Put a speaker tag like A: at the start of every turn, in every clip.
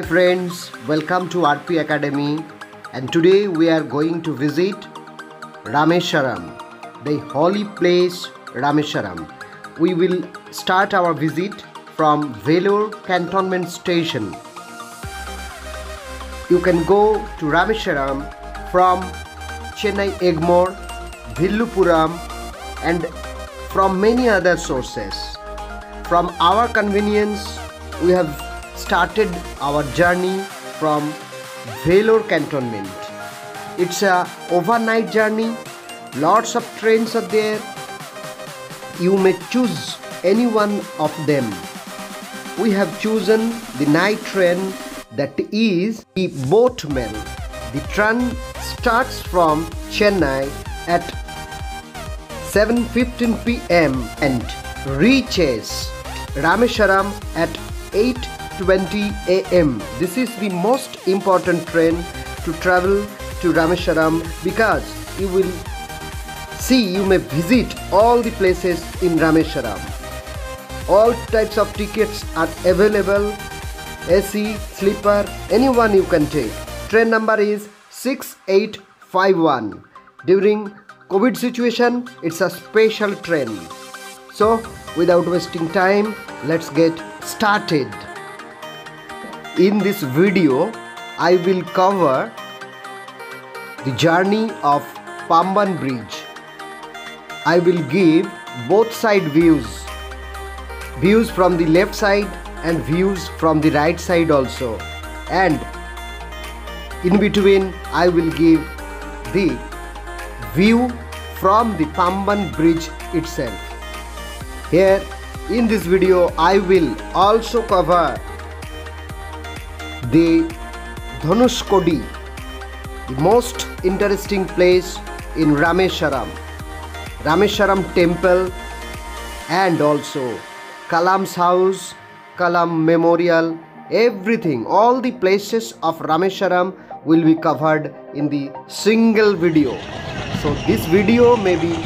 A: Friends, welcome to RP Academy, and today we are going to visit Rameswaram, the holy place Rameswaram. We will start our visit from Vellore Cantonment Station. You can go to Rameswaram from Chennai Egmore, Villupuram and from many other sources. From our convenience, we have started our journey from Vellore Cantonment. It's a overnight journey. Lots of trains are there. You may choose any one of them. We have chosen the night train, that is the boat mail. The train starts from Chennai at 7:15 p.m. and reaches Rameswaram at 8:20 a.m. This is the most important train to travel to Rameswaram because you may visit all the places in Rameswaram. All types of tickets are available, AC, sleeper, anyone you can take. Train number is 6851. During COVID situation, it's a special train. So, without wasting time, let's get started. In this video, I will cover the journey of Pamban Bridge. I will give both side views from the left side and views from the right side also, and in between I will give the view from the Pamban Bridge itself. Here in this video I will also cover the Dhanushkodi, the most interesting place in Rameswaram temple, and also Kalam's house, Kalam memorial, everything, all the places of Rameswaram will be covered in the single video. So this video may be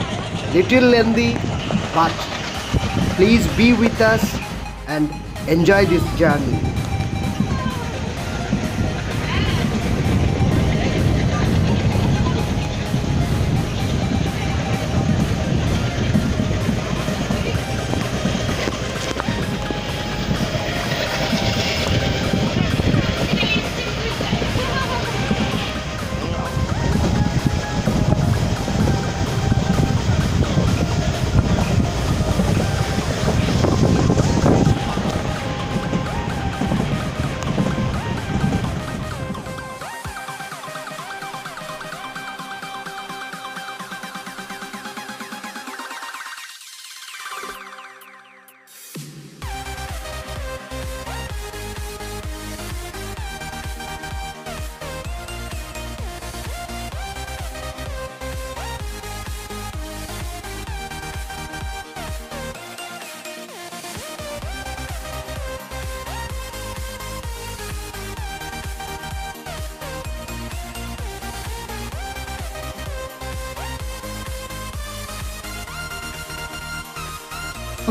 A: little lengthy, but please be with us and enjoy this journey.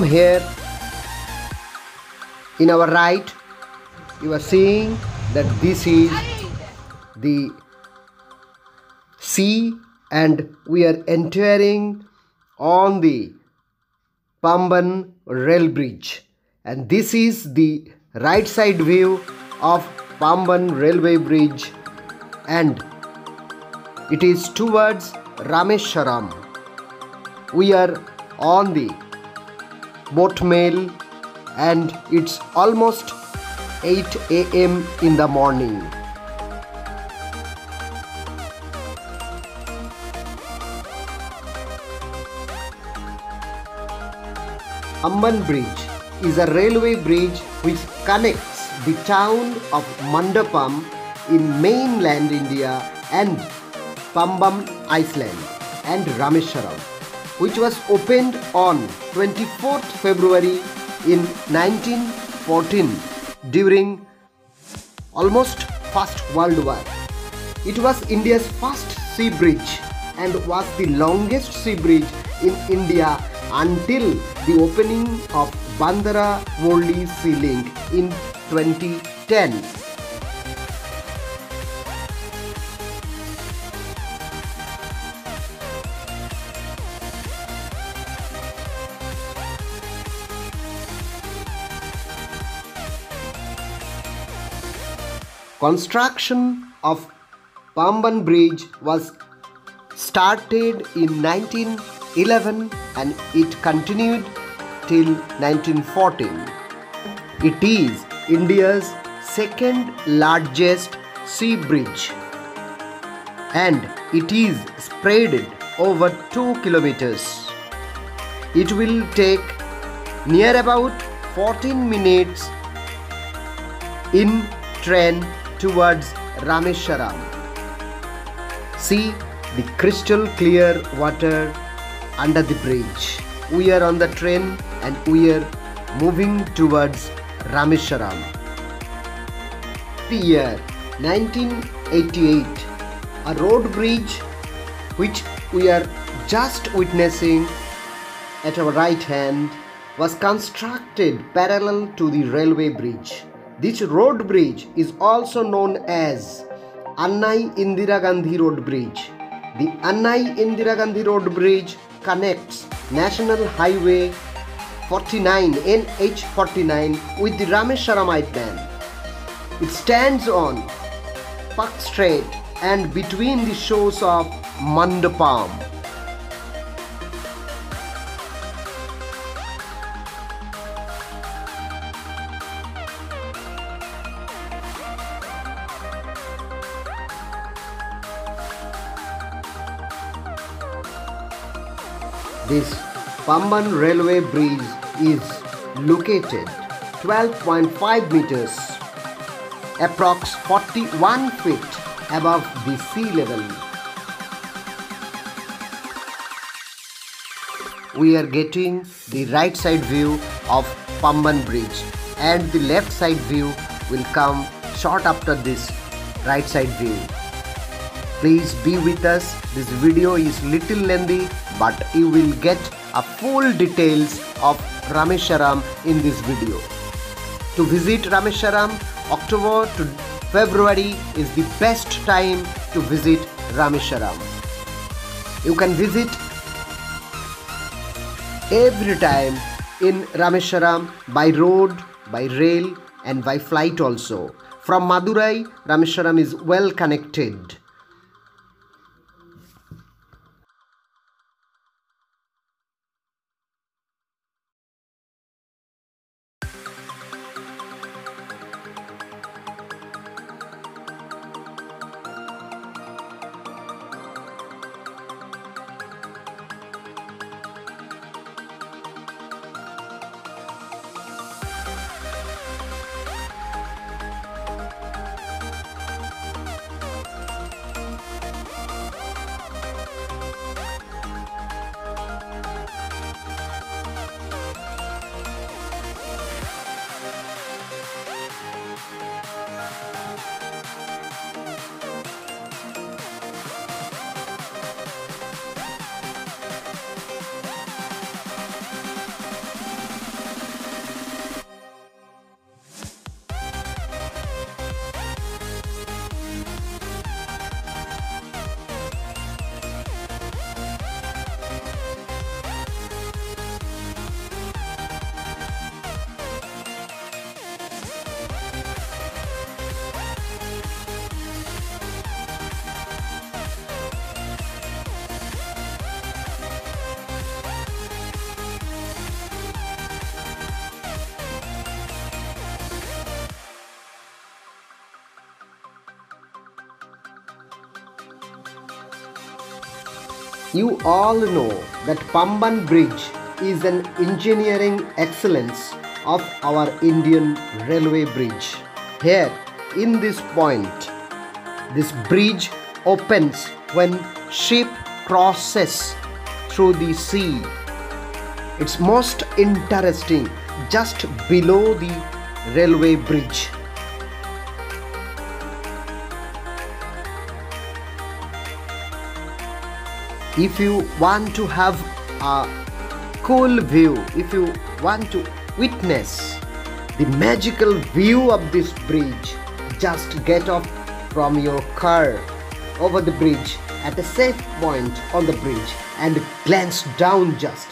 A: Here in our right, you are seeing that this is the sea and we are entering on the Pamban rail bridge, and this is the right side view of Pamban railway bridge, and it is towards Rameswaram. We are on the boat mail and it's almost 8 a.m. in the morning. Pamban Bridge is a railway bridge which connects the town of Mandapam in mainland India and Pambam Island and Rameswaram, which was opened on 24th February in 1914 during almost First World War. It was India's first sea bridge and was the longest sea bridge in India until the opening of Bandara Worli Sea Link in 2010. Construction of Pamban Bridge was started in 1911 and it continued till 1914. It is India's second largest sea bridge and it is spread over 2 kilometers. It will take near about 14 minutes in train towards Rameswaram. See the crystal clear water under the bridge. We are on the train and we are moving towards Rameswaram. The year 1988, a road bridge which we are just witnessing at our right hand was constructed parallel to the railway bridge. This road bridge is also known as Annai Indira Gandhi Road Bridge. The Annai Indira Gandhi Road Bridge connects National Highway 49 NH49 with the Rameswaram Island. It stands on Park Strait and between the shores of Mandapam. This Pamban Railway Bridge is located 12.5 meters, approx 41 feet above the sea level. We are getting the right side view of Pamban Bridge and the left side view will come short after this right side view. Please be with us. This video is little lengthy, but you will get a full details of Rameswaram in this video. To visit Rameswaram, October to February is the best time to visit Rameswaram. You can visit every time in Rameswaram by road, by rail and by flight also. From Madurai, Rameswaram is well connected. You all know that Pamban Bridge is an engineering excellence of our Indian railway bridge. Here in this point, this bridge opens when ship crosses through the sea. It's most interesting just below the railway bridge. If you want to have a cool view, if you want to witness the magical view of this bridge, just get off from your car over the bridge at a safe point on the bridge and glance down just.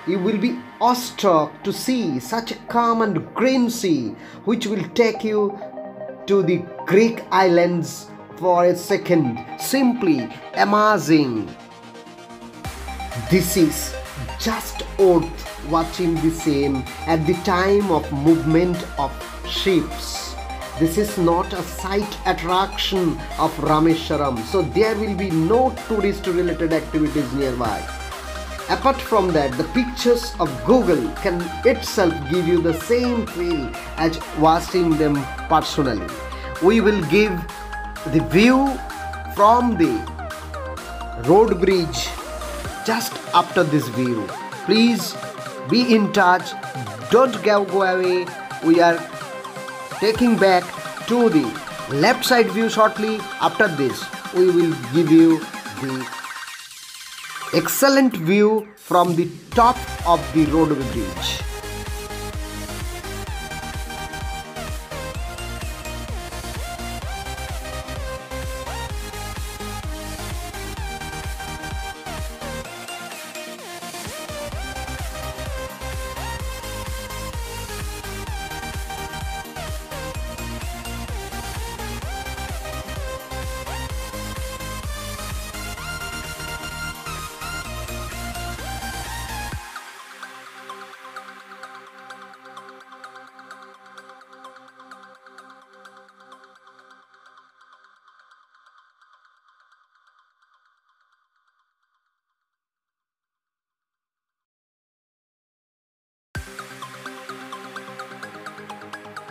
A: You will be awestruck to see such a calm and green sea which will take you to the Greek islands for a second. Simply amazing. This is just worth watching the same at the time of movement of ships. This is not a site attraction of Rameswaram, so there will be no tourist related activities nearby. Apart from that, the pictures of Google can itself give you the same feel as watching them personally. We will give the view from the road bridge just after this view. Please be in touch. Don't go away. We are taking back to the left side view shortly. After this, we will give you the excellent view from the top of the road bridge.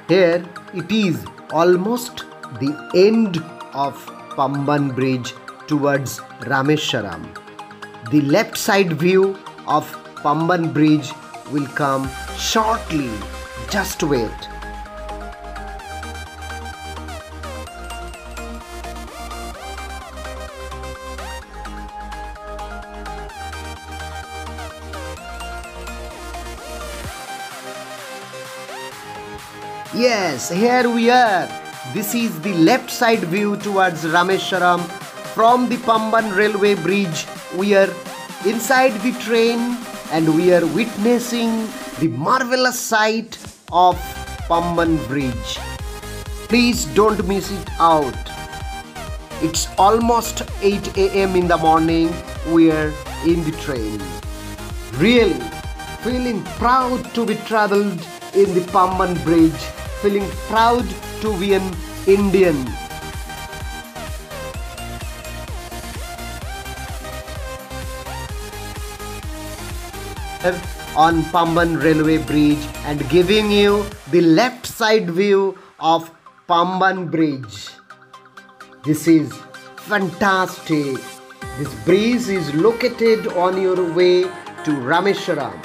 A: Here it is almost the end of Pamban Bridge towards Rameswaram. The left side view of Pamban Bridge will come shortly. Just wait. Yes, here we are. This is the left side view towards Rameswaram from the Pamban railway bridge. We are inside the train and we are witnessing the marvelous sight of Pamban bridge. Please don't miss it out. It's almost 8 a.m. in the morning. We are in the train. Really feeling proud to be traveled in the Pamban bridge. Feeling proud to be an Indian. On Pamban railway bridge and giving you the left side view of Pamban bridge. This is fantastic. This bridge is located on your way to Rameswaram.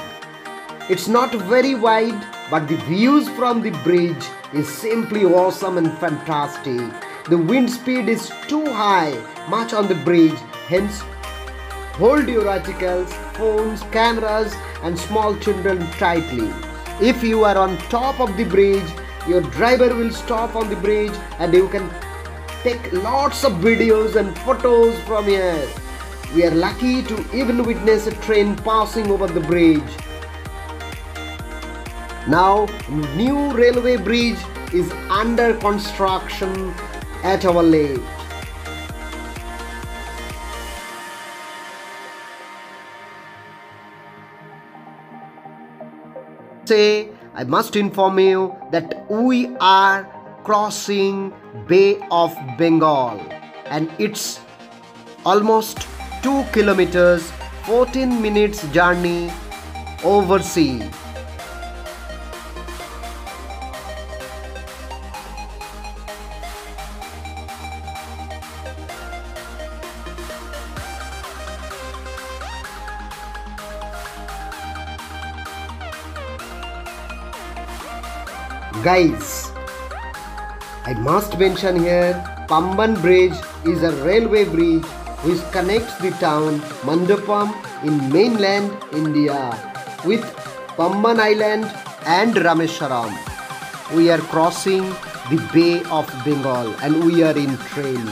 A: It's not very wide, but the views from the bridge is simply awesome and fantastic. The wind speed is too high, much on the bridge, hence hold your articles, phones, cameras and small children tightly. If you are on top of the bridge, your driver will stop on the bridge and you can take lots of videos and photos from here. We are lucky to even witness a train passing over the bridge. Now, new railway bridge is under construction at our left. I must inform you that we are crossing Bay of Bengal and it's almost 2 kilometers, 14 minutes journey over sea. Guys, I must mention here, Pamban Bridge is a railway bridge which connects the town Mandapam in mainland India with Pamban Island and Rameswaram. We are crossing the Bay of Bengal and we are in train.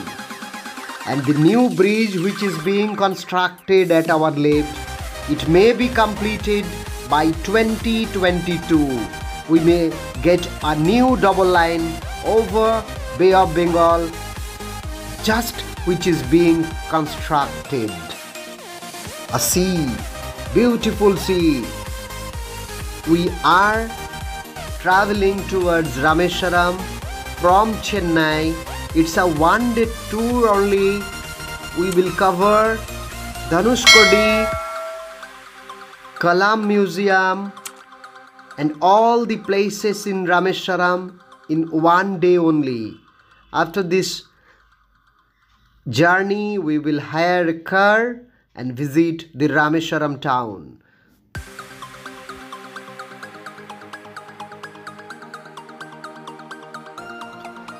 A: And the new bridge which is being constructed at our left, it may be completed by 2022. We may get a new double line over Bay of Bengal, just which is being constructed. A sea, beautiful sea. We are traveling towards Rameswaram from Chennai. It's a one-day tour only. We will cover Dhanushkodi, Kalam Museum and all the places in Rameswaram in one day only. After this journey, we will hire a car and visit the Rameswaram town.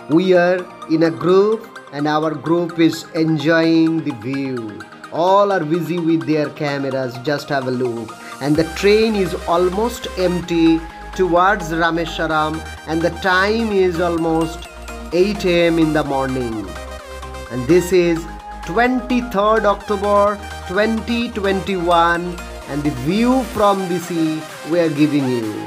A: We are in a group and our group is enjoying the view. All are busy with their cameras, just have a look. And the train is almost empty towards Rameswaram and the time is almost 8 AM in the morning. And this is 23rd October 2021 and the view from the sea we are giving you.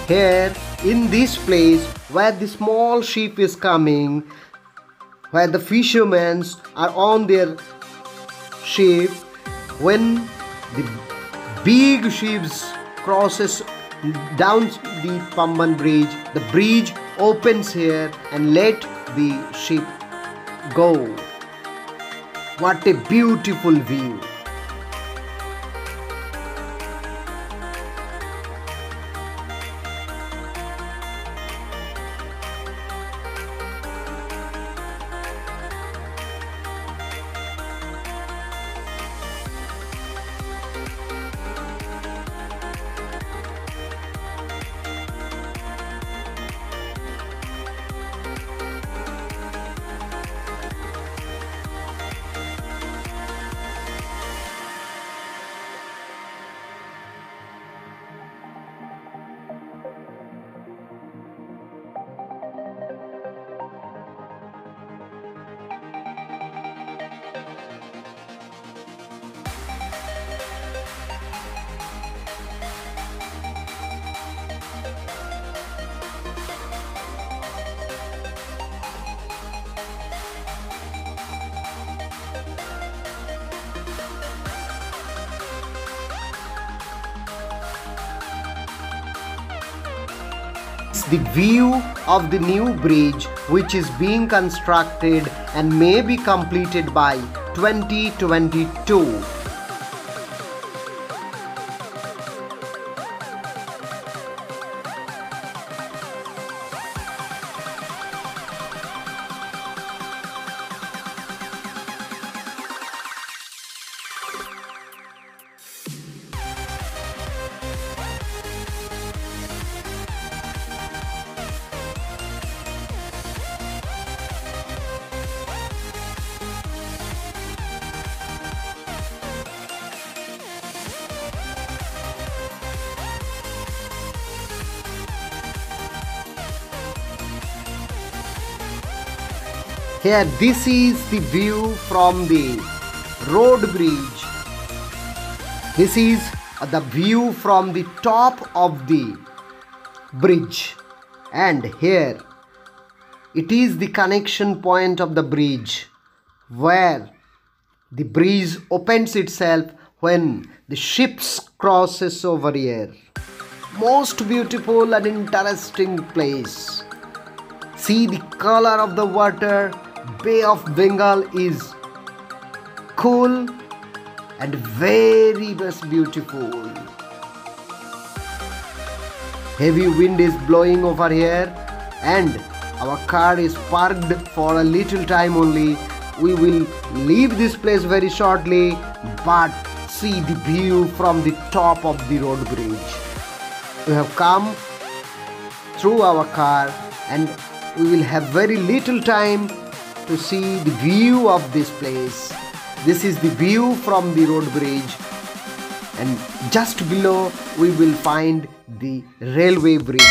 A: Here in this place where the small ship is coming, where the fishermen are on their ship, when the big ships crosses down the Pamban bridge, the bridge opens here and let the ship go. What a beautiful view. The view of the new bridge which is being constructed and may be completed by 2022. Here, this is the view from the road bridge. This is the view from the top of the bridge. And here, it is the connection point of the bridge where the bridge opens itself when the ships crosses over here. Most beautiful and interesting place. See the color of the water. Bay of Bengal is cool and very much beautiful. Heavy wind is blowing over here and our car is parked for a little time only we will leave this place very shortly, but see the view from the top of the road bridge. We have come through our car and we will have very little time to see the view of this place. This is the view from the road bridge, and just below we will find the railway bridge.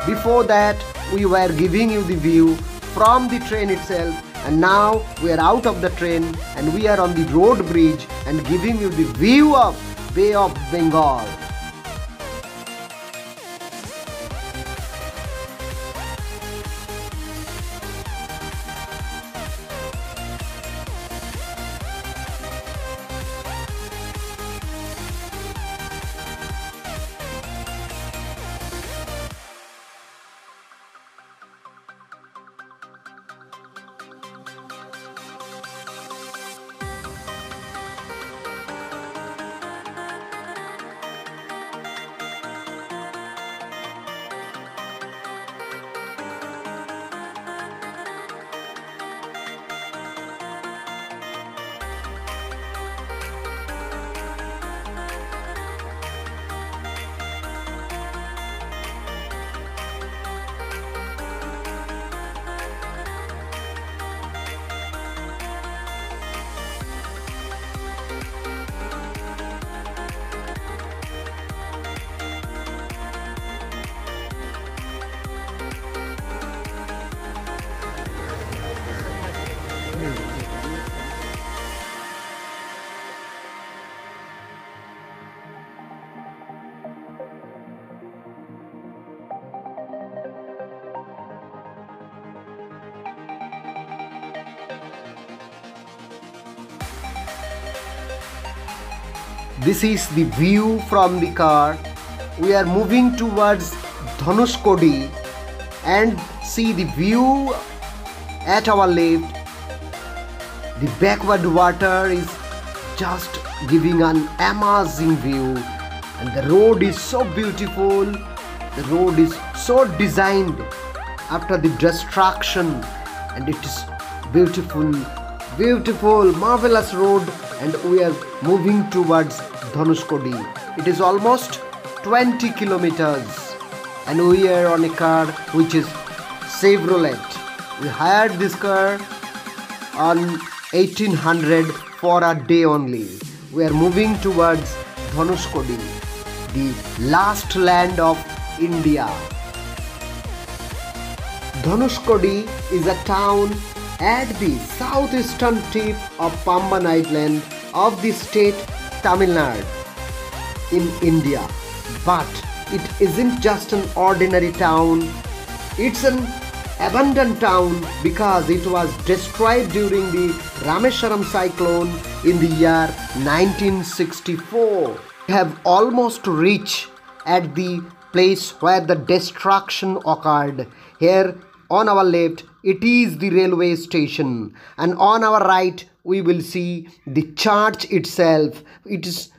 A: Before that we were giving you the view from the train itself, and now we are out of the train and we are on the road bridge and giving you the view of Bay of Bengal. This is the view from the car. We are moving towards Dhanushkodi and see the view at our left. The backward water is just giving an amazing view, and the road is so beautiful. The road is so designed after the destruction, and it is beautiful, marvelous road, and we are moving towards Dhanushkodi. It is almost 20 kilometers and we are on a car which is Chevrolet. We hired this car on 1800 for a day only. We are moving towards Dhanushkodi, the last land of India. Dhanushkodi is a town at the southeastern tip of Pamban Island of the state Tamil Nadu in India. But it isn't just an ordinary town, it's an abandoned town because it was destroyed during the Rameswaram cyclone in the year 1964. We have almost reached at the place where the destruction occurred. Here on our left it is the railway station, and on our right we will see the church itself. It is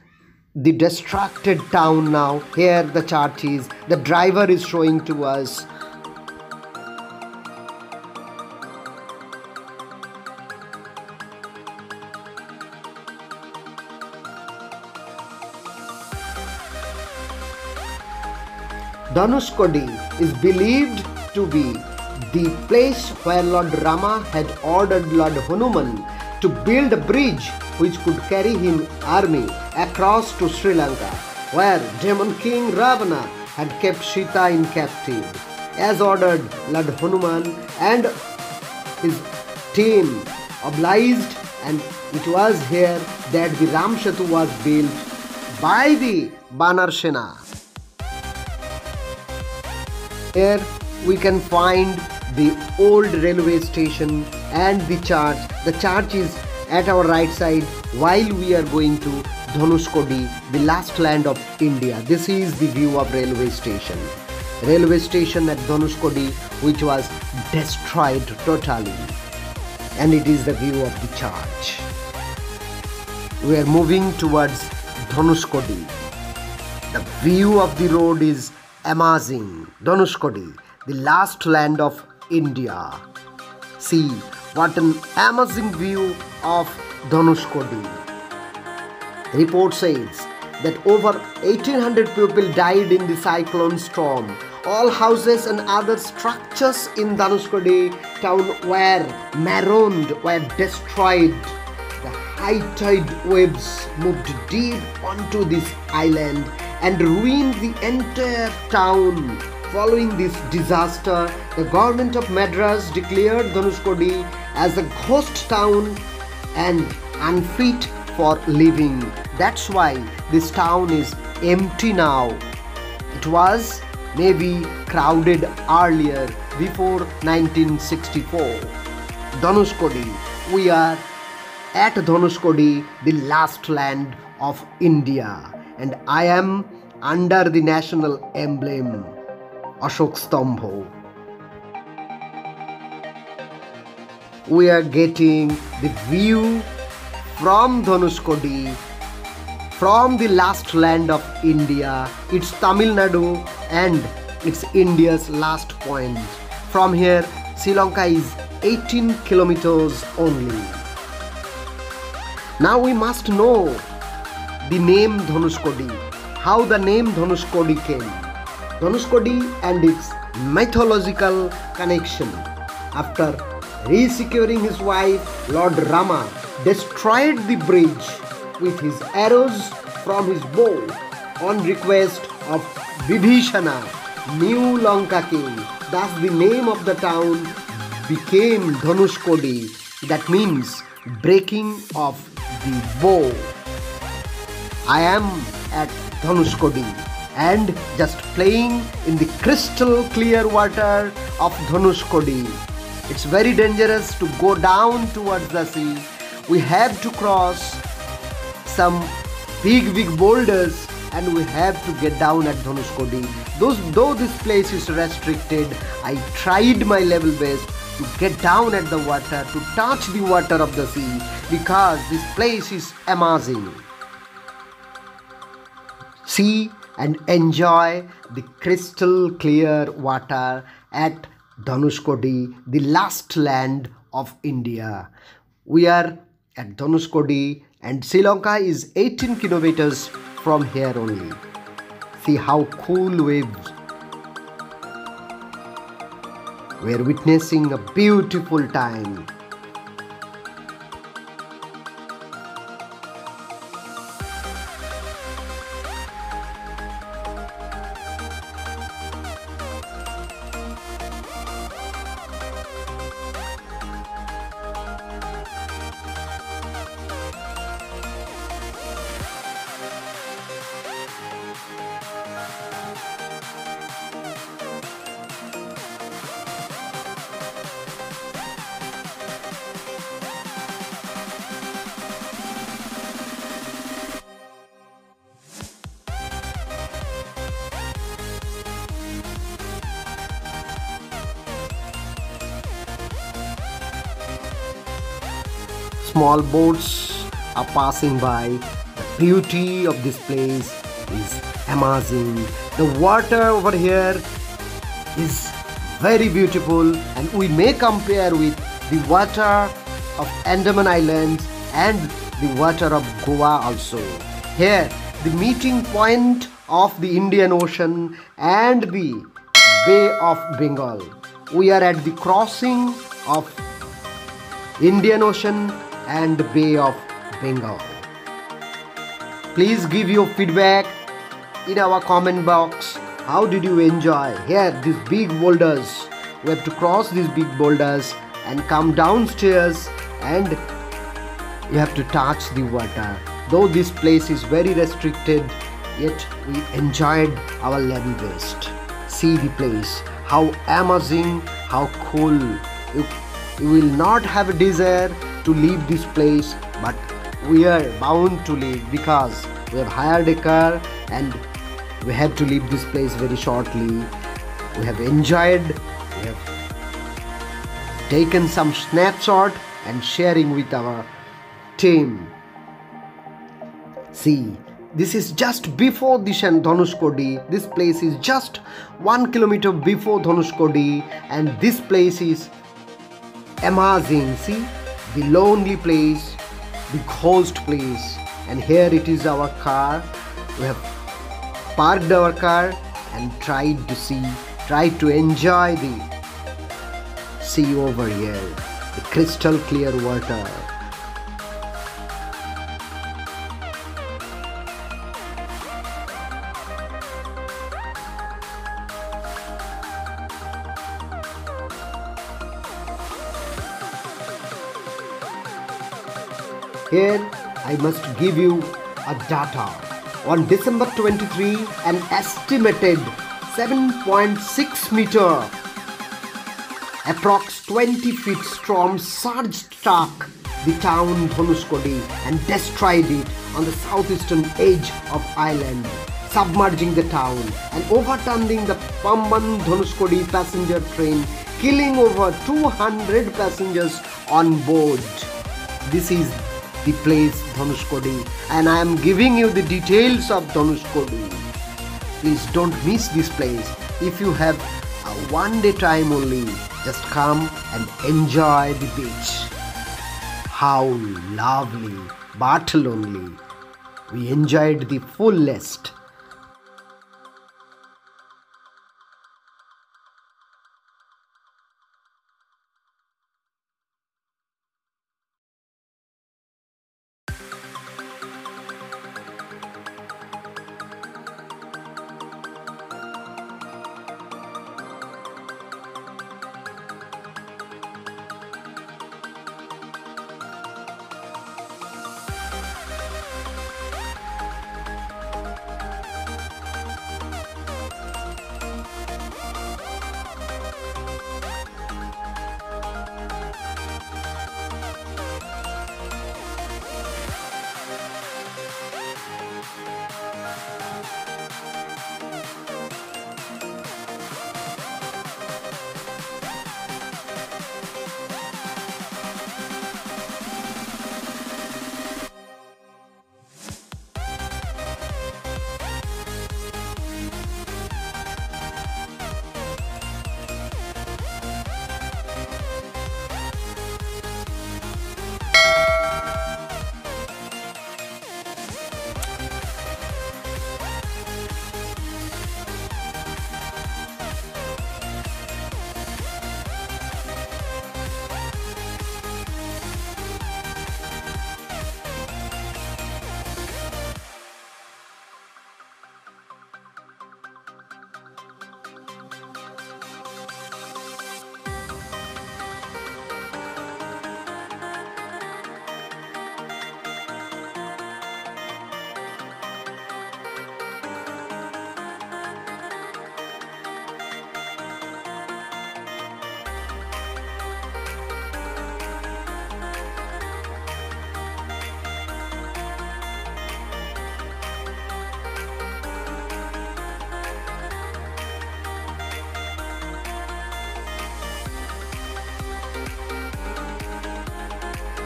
A: the destructed town now. Here the church is. The driver is showing to us. Dhanushkodi is believed to be the place where Lord Rama had ordered Lord Hanuman to build a bridge which could carry his army across to Sri Lanka, where demon king Ravana had kept Sita in captivity. As ordered, Lord Hanuman and his team obliged, and it was here that the Ram Setu was built by the Banar Sena. Here we can find the old railway station and the church. The church is at our right side while we are going to Dhanushkodi, the last land of India. This is the view of railway station. Railway station at Dhanushkodi, which was destroyed totally. And it is the view of the church. We are moving towards Dhanushkodi. The view of the road is amazing. Dhanushkodi, the last land of India. See, what an amazing view of Dhanushkodi. Report says that over 1800 people died in the cyclone storm. All houses and other structures in Dhanushkodi town were marooned, were destroyed. The high tide waves moved deep onto this island and ruined the entire town. Following this disaster, the government of Madras declared Dhanushkodi as a ghost town and unfit for living. That's why this town is empty now. It was maybe crowded earlier, before 1964. Dhanushkodi. We are at Dhanushkodi, the last land of India, and I am under the national emblem, Ashok Stambho. We are getting the view from Dhanushkodi, from the last land of India. It's Tamil Nadu and it's India's last point. From here, Sri Lanka is 18 kilometers only. Now we must know the name Dhanushkodi, how the name Dhanushkodi came. Dhanushkodi and its mythological connection. After resecuring his wife, Lord Rama destroyed the bridge with his arrows from his bow on request of Vibhishana, new Lanka king. Thus the name of the town became Dhanushkodi, that means breaking of the bow. I am at Dhanushkodi and just playing in the crystal clear water of Dhanushkodi. It's very dangerous to go down towards the sea. We have to cross some big boulders and we have to get down at Dhanushkodi. Though this place is restricted, I tried my level best to get down at the water, to touch the water of the sea, because this place is amazing. See and enjoy the crystal clear water at Dhanushkodi, the last land of India. We are at Dhanushkodi and Sri Lanka is 18 kilometers from here only. See how cool waves. We are witnessing a beautiful time. Small boats are passing by. The beauty of this place is amazing. The water over here is very beautiful, and we may compare with the water of Andaman Islands and the water of Goa also. Here, the meeting point of the Indian Ocean and the Bay of Bengal. We are at the crossing of Indian Ocean and Bay of Bengal. Please give your feedback in our comment box. How did you enjoy? Here, these big boulders. We have to cross these big boulders and come downstairs, and you have to touch the water. Though this place is very restricted, yet we enjoyed our level best. See the place, how amazing, how cool. You will not have a desire to leave this place, but we are bound to leave because we have hired a car and we have to leave this place very shortly. We have enjoyed, we have taken some snapshot and sharing with our team. See, this is just before the Dhanushkodi. This place is just 1 kilometer before Dhanushkodi, and this place is amazing. See, the lonely place, the ghost place, and here it is our car. We have parked our car and tried to enjoy the sea over here, the crystal clear water. Here I must give you a data. On December 23, an estimated 7.6 meter, approx 20 feet storm surged struck the town Dhanushkodi and destroyed it on the southeastern edge of island, submerging the town and overturning the Pamban Dhanushkodi passenger train, killing over 200 passengers on board. This is the place Dhanushkodi, and I am giving you the details of Dhanushkodi. Please don't miss this place. If you have a one-day time only, just come and enjoy the beach. How lovely, but lonely. We enjoyed the fullest.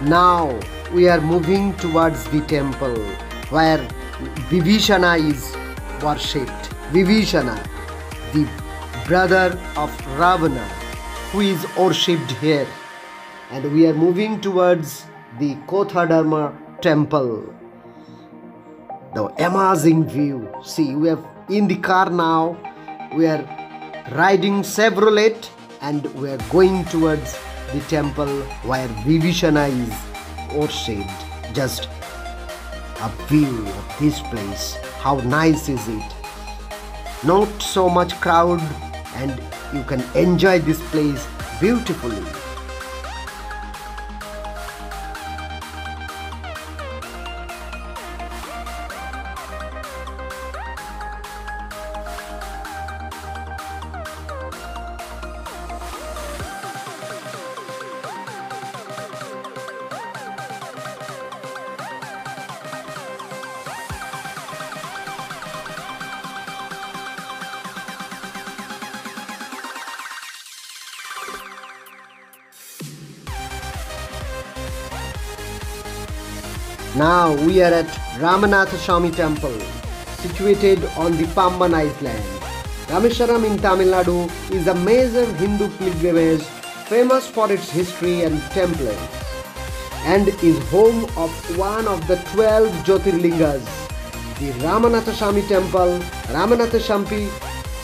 A: Now we are moving towards the temple where Vibhishana is worshipped. Vibhishana, the brother of Ravana, who is worshipped here. And we are moving towards the Kothdharma temple. The amazing view. See, we are in the car now. We are riding Chevrolet and we are going towards the temple where Vibhishana is worshipped. Just a view of this place. How nice is it? Not so much crowd and you can enjoy this place beautifully. Now we are at Ramanatha Swami Temple, situated on the Pamban Island. Rameswaram in Tamil Nadu is a major Hindu pilgrimage famous for its history and temples and is home of one of the 12 Jyotirlingas. The Ramanathaswamy temple, Ramanathaswamy,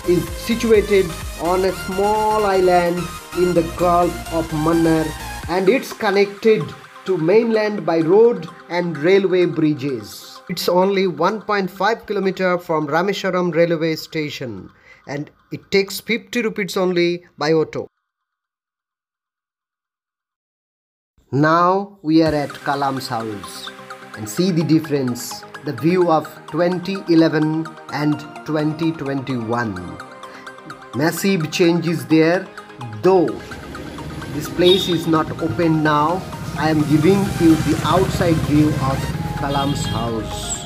A: is situated on a small island in the Gulf of Mannar, and it's connected to mainland by road and railway bridges. It's only 1.5 km from Rameshwaram railway station, and it takes 50 rupees only by auto. Now we are at Kalam's house and see the difference, the view of 2011 and 2021. Massive changes there, though this place is not open now. I am giving you the outside view of Kalam's house.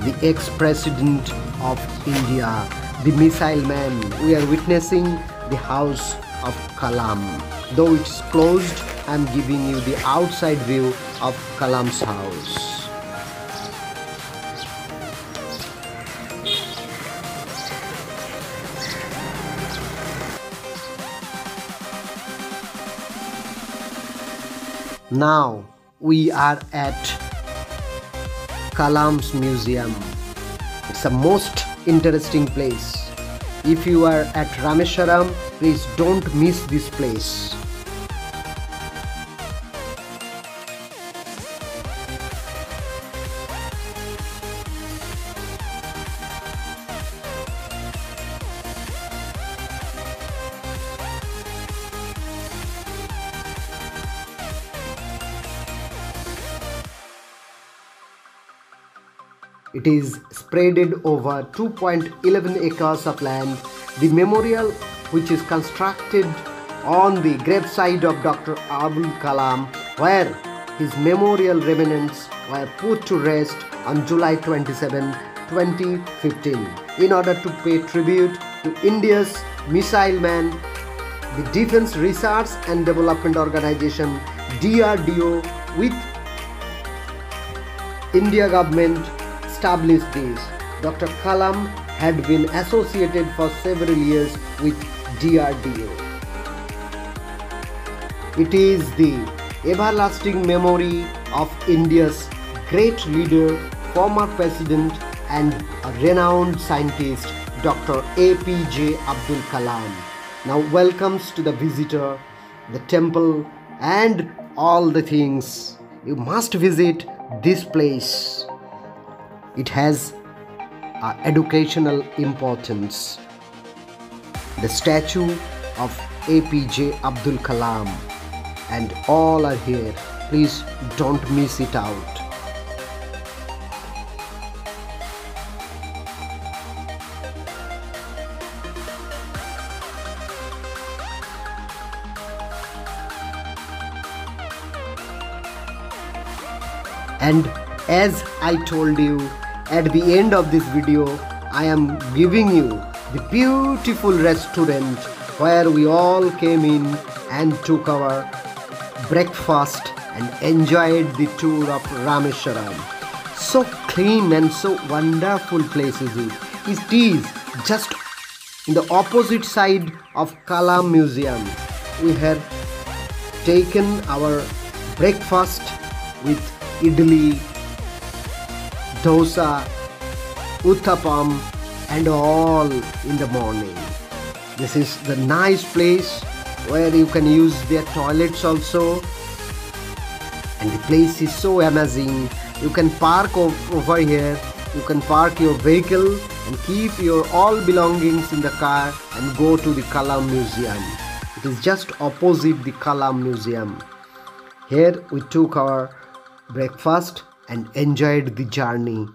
A: The ex-president of India, the missile man. We are witnessing the house of Kalam. Though it's closed, I am giving you the outside view of Kalam's house. Now we are at Kalam's museum. It's a most interesting place. If you are at Rameshwaram, please don't miss this place. It is spreaded over 2.11 acres of land. The memorial, which is constructed on the graveside of Dr. Abul Kalam, where his memorial remnants were put to rest on July 27, 2015. In order to pay tribute to India's missile man, the Defense Research and Development Organization DRDO with India government established this. Dr. Kalam had been associated for several years with DRDO. It is the everlasting memory of India's great leader, former president and a renowned scientist, Dr. APJ Abdul Kalam. Now welcomes to the visitor, the temple and all the things. You must visit this place. It has educational importance. The statue of APJ Abdul Kalam and all are here. Please don't miss it out. And as I told you, at the end of this video, I am giving you the beautiful restaurant where we all came in and took our breakfast and enjoyed the tour of Rameshwaram. So clean and so wonderful place is it. It is just in the opposite side of Kalam Museum. We have taken our breakfast with idli, dosa, uttapam and all in the morning. This is the nice place where you can use their toilets also, and the place is so amazing. You can park over here, you can park your vehicle and keep your all belongings in the car and go to the Kalam Museum. It is just opposite the Kalam Museum. Here we took our breakfast and enjoyed the journey.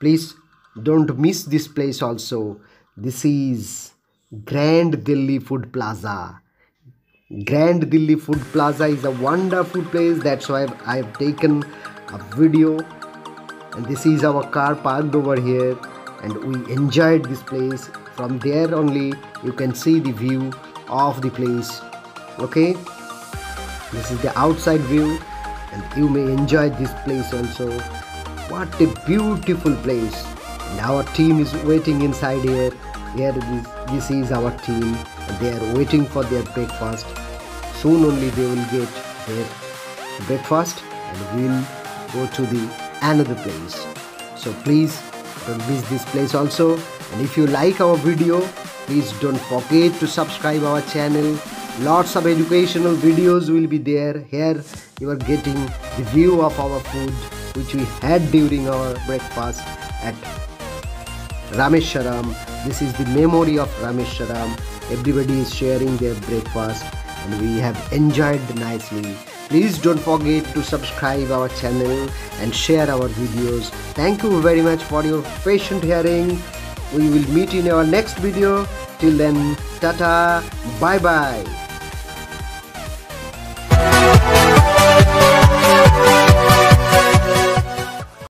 A: Please don't miss this place also. This is Grand Delhi Food Plaza. Grand Delhi Food Plaza is a wonderful place. That's why I have taken a video, and this is our car parked over here, and we enjoyed this place. From there only you can see the view of the place. Okay, this is the outside view and you may enjoy this place also. What a beautiful place. And our team is waiting inside here. Here this is our team, They are waiting for their breakfast. Soon only they will get their breakfast and we'll go to the another place. So please don't miss this place also. And if you like our video, please don't forget to subscribe our channel. Lots of educational videos will be there. Here you are getting the view of our food which we had during our breakfast at Rameshwaram. This is the memory of Rameshwaram. Everybody is sharing their breakfast and we have enjoyed nicely. Please don't forget to subscribe our channel and share our videos. Thank you very much for your patient hearing. We will meet in our next video. Till then, tata, bye bye.